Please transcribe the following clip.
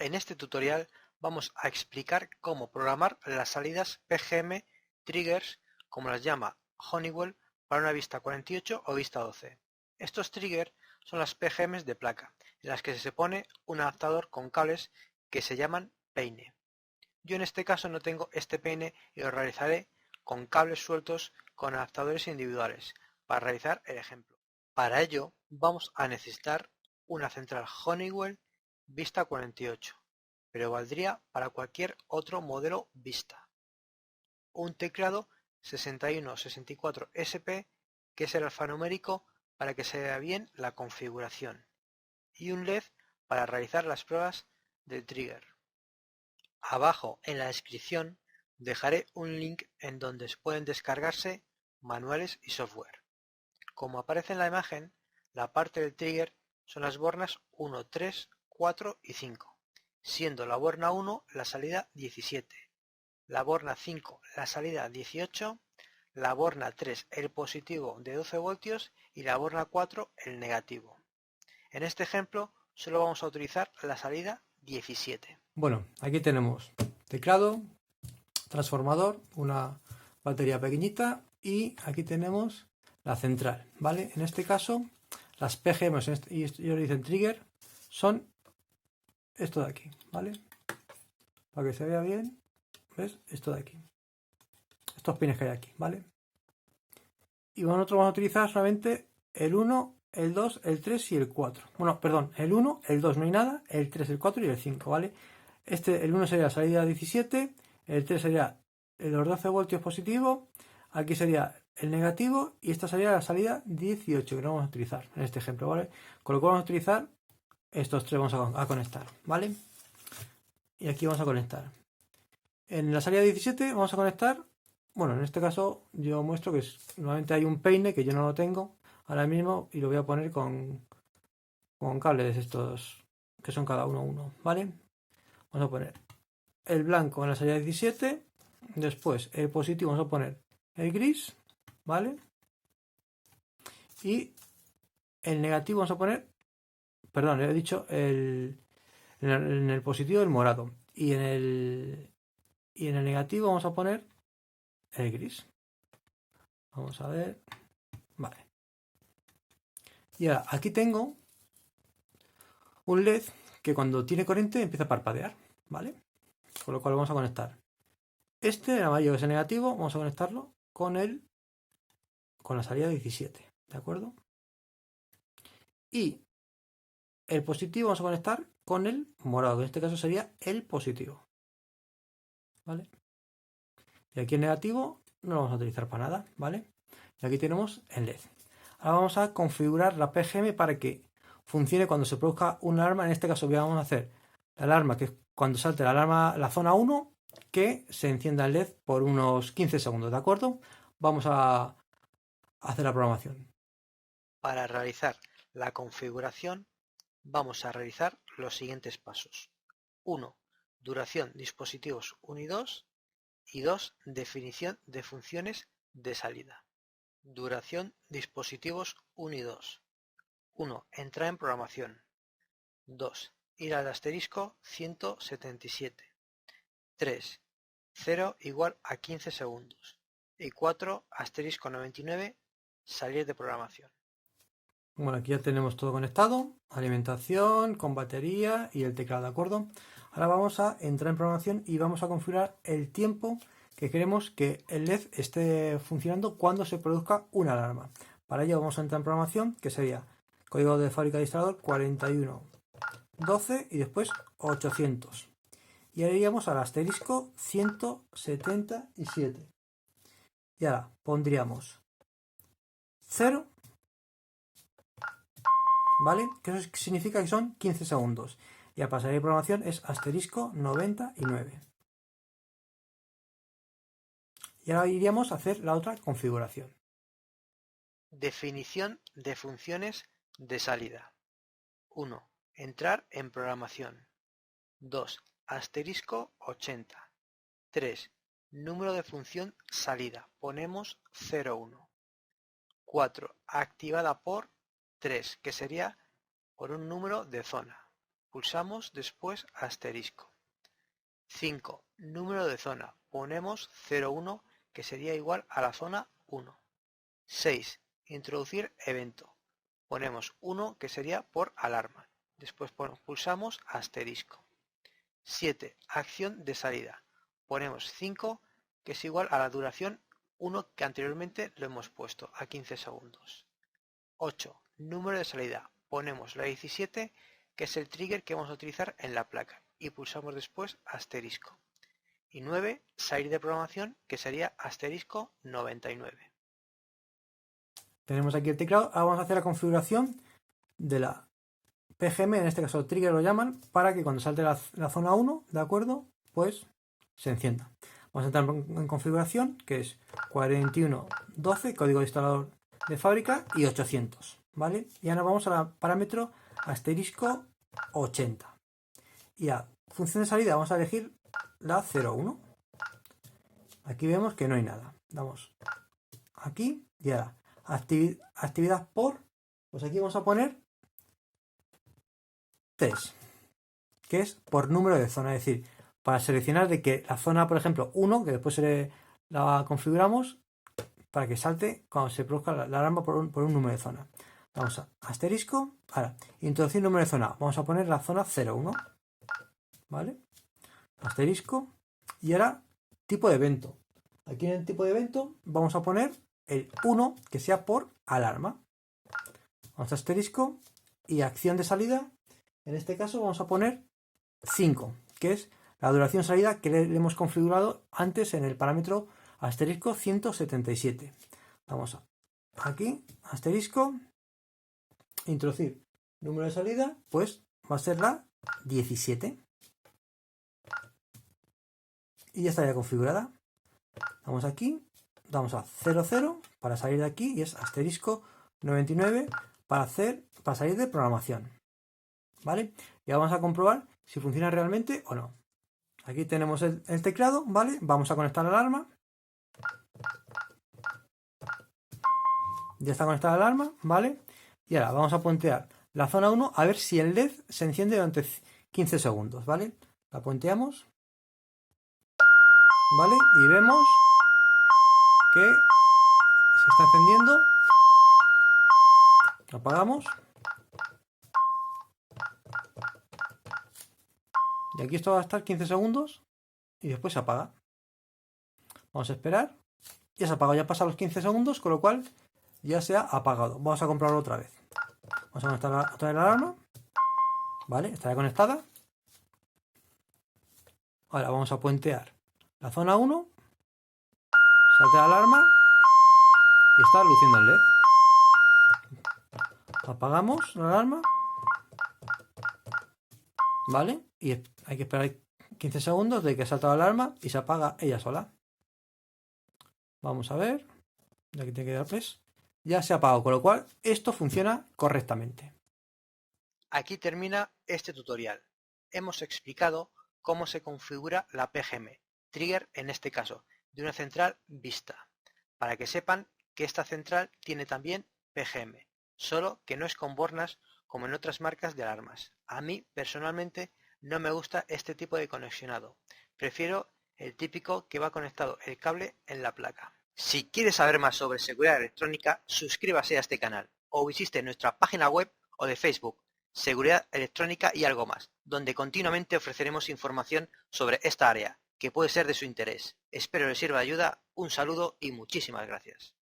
En este tutorial vamos a explicar cómo programar las salidas PGM triggers, como las llama Honeywell, para una vista 48 o vista 12. Estos triggers son las PGMs de placa, en las que se pone un adaptador con cables que se llaman peine. Yo en este caso no tengo este peine y lo realizaré con cables sueltos con adaptadores individuales para realizar el ejemplo. Para ello vamos a necesitar una central Honeywell Vista 48, pero valdría para cualquier otro modelo Vista. Un teclado 6164SP, que es el alfanumérico para que se vea bien la configuración, y un LED para realizar las pruebas del trigger. Abajo en la descripción dejaré un link en donde pueden descargarse manuales y software. Como aparece en la imagen, la parte del trigger son las bornas 1, 3, 4 y 5, siendo la borna 1 la salida 17, la borna 5 la salida 18, la borna 3 el positivo de 12 voltios y la borna 4 el negativo. En este ejemplo solo vamos a utilizar la salida 17. Bueno, aquí tenemos teclado, transformador, una batería pequeñita y aquí tenemos la central, ¿vale? En este caso, las PGMs, y ellos dicen trigger, son esto de aquí, ¿vale? Para que se vea bien, ¿ves? Esto de aquí. Estos pines que hay aquí, ¿vale? Y nosotros vamos a utilizar solamente el 1, el 2, el 3 y el 4. Bueno, perdón, el 1, el 2 no hay nada, el 3, el 4 y el 5, ¿vale? El 1 sería la salida 17, el 3 sería los 12 voltios positivo, aquí sería el negativo y esta sería la salida 18 que no vamos a utilizar en este ejemplo, ¿vale? Con lo cual vamos a utilizar estos tres, vamos a conectar, ¿vale? Y aquí vamos a conectar. En la salida 17 vamos a conectar, bueno, en este caso yo muestro que normalmente hay un peine que yo no lo tengo ahora mismo y lo voy a poner con cables estos que son cada uno, ¿vale? Vamos a poner el blanco en la salida 17, después el positivo vamos a poner el gris, ¿vale? Y el negativo vamos a poner, perdón, he dicho en el positivo el morado y en el negativo vamos a poner el gris. Vamos a ver, vale. Y ahora aquí tengo un LED que cuando tiene corriente empieza a parpadear, ¿vale? Con lo cual vamos a conectar el amarillo que es el negativo, vamos a conectarlo con la salida 17, ¿de acuerdo? Y el positivo vamos a conectar con el morado, que en este caso sería el positivo, ¿vale? Y aquí el negativo no lo vamos a utilizar para nada, ¿vale? Y aquí tenemos el LED. Ahora vamos a configurar la PGM para que funcione cuando se produzca una alarma. En este caso vamos a hacer la alarma, que es cuando salte la alarma, la zona 1, que se encienda el LED por unos 15 segundos, ¿de acuerdo? Vamos a hacer la programación. Para realizar la configuración vamos a realizar los siguientes pasos. 1. Duración dispositivos 1 y 2. Y 2. Definición de funciones de salida. Duración dispositivos 1 y 2. 1. Entrar en programación. 2. Ir al asterisco 177. 3. 0 igual a 15 segundos. Y 4. Asterisco 99. Salir de programación. Bueno, aquí ya tenemos todo conectado, alimentación con batería y el teclado, ¿de acuerdo? Ahora vamos a entrar en programación y vamos a configurar el tiempo que queremos que el LED esté funcionando cuando se produzca una alarma. Para ello vamos a entrar en programación, que sería código de fábrica de instalador 4112 y después 800. Y ahora iríamos al asterisco 177. Y ahora pondríamos 0, ¿vale? Que eso significa que son 15 segundos. Y a pasar de programación es asterisco 99. Y ahora iríamos a hacer la otra configuración. Definición de funciones de salida. 1. Entrar en programación. 2. Asterisco 80. 3. Número de función salida. Ponemos 01. 4. Activada por 3, que sería por un número de zona. pulsamos después asterisco. 5. Número de zona, ponemos 01 que sería igual a la zona 1. 6. Introducir evento, ponemos 1 que sería por alarma, después pulsamos asterisco. 7. Acción de salida, ponemos 5 que es igual a la duración 1 que anteriormente lo hemos puesto a 15 segundos. 8. Número de salida, ponemos la 17 que es el trigger que vamos a utilizar en la placa y pulsamos después asterisco. Y 9. Salir de programación que sería asterisco 99. Tenemos aquí el teclado. Ahora vamos a hacer la configuración de la PGM, en este caso el trigger lo llaman, para que cuando salte la zona 1, ¿de acuerdo? Pues se encienda. Vamos a entrar en configuración, que es 4112, código de instalador de fábrica, y 800, ¿vale? Y ahora vamos al parámetro asterisco 80. Y a función de salida vamos a elegir la 01. Aquí vemos que no hay nada. Damos aquí y ahora actividad por, pues aquí vamos a poner 3, que es por número de zona, es decir, para seleccionar de que la zona, por ejemplo, 1, que después la configuramos para que salte cuando se produzca la alarma por un número de zona. Vamos a asterisco, ahora, introducir número de zona, vamos a poner la zona 01, ¿vale? Asterisco, y ahora tipo de evento. Aquí en el tipo de evento vamos a poner el 1 que sea por alarma. Vamos a asterisco y acción de salida. En este caso vamos a poner 5, que es la duración salida que le hemos configurado antes en el parámetro asterisco 177. Vamos aquí, asterisco, introducir número de salida, pues va a ser la 17. Y ya estaría configurada. Vamos aquí, damos a 00 para salir de aquí y es asterisco 99 para salir de programación. ¿Vale? Y ahora vamos a comprobar si funciona realmente o no. Aquí tenemos el teclado, ¿vale? Vamos a conectar la alarma. Ya está conectada la alarma, ¿vale? Y ahora vamos a puentear la zona 1 a ver si el LED se enciende durante 15 segundos, ¿vale? La puenteamos, ¿vale? Y vemos que se está encendiendo. Lo apagamos. Y aquí esto va a estar 15 segundos y después se apaga. Vamos a esperar. Ya se ha apagado, ya pasan los 15 segundos, con lo cual ya se ha apagado. Vamos a comprobarlo otra vez. Vamos a conectar otra vez la alarma. Vale, está ya conectada. Ahora vamos a puentear la zona 1. Salta la alarma y está luciendo el LED. Apagamos la alarma. ¿Vale? Y hay que esperar 15 segundos de que salta la alarma y se apaga ella sola. Vamos a ver. Aquí tiene que dar pues. Ya se ha apagado, con lo cual esto funciona correctamente. Aquí termina este tutorial. Hemos explicado cómo se configura la PGM, trigger en este caso, de una central vista, para que sepan que esta central tiene también PGM, solo que no es con bornas como en otras marcas de alarmas. A mí, personalmente, no me gusta este tipo de conexionado. Prefiero el típico que va conectado el cable en la placa. Si quieres saber más sobre seguridad electrónica, suscríbase a este canal o visite nuestra página web o de Facebook, Seguridad Electrónica y algo más, donde continuamente ofreceremos información sobre esta área, que puede ser de su interés. Espero les sirva de ayuda, un saludo y muchísimas gracias.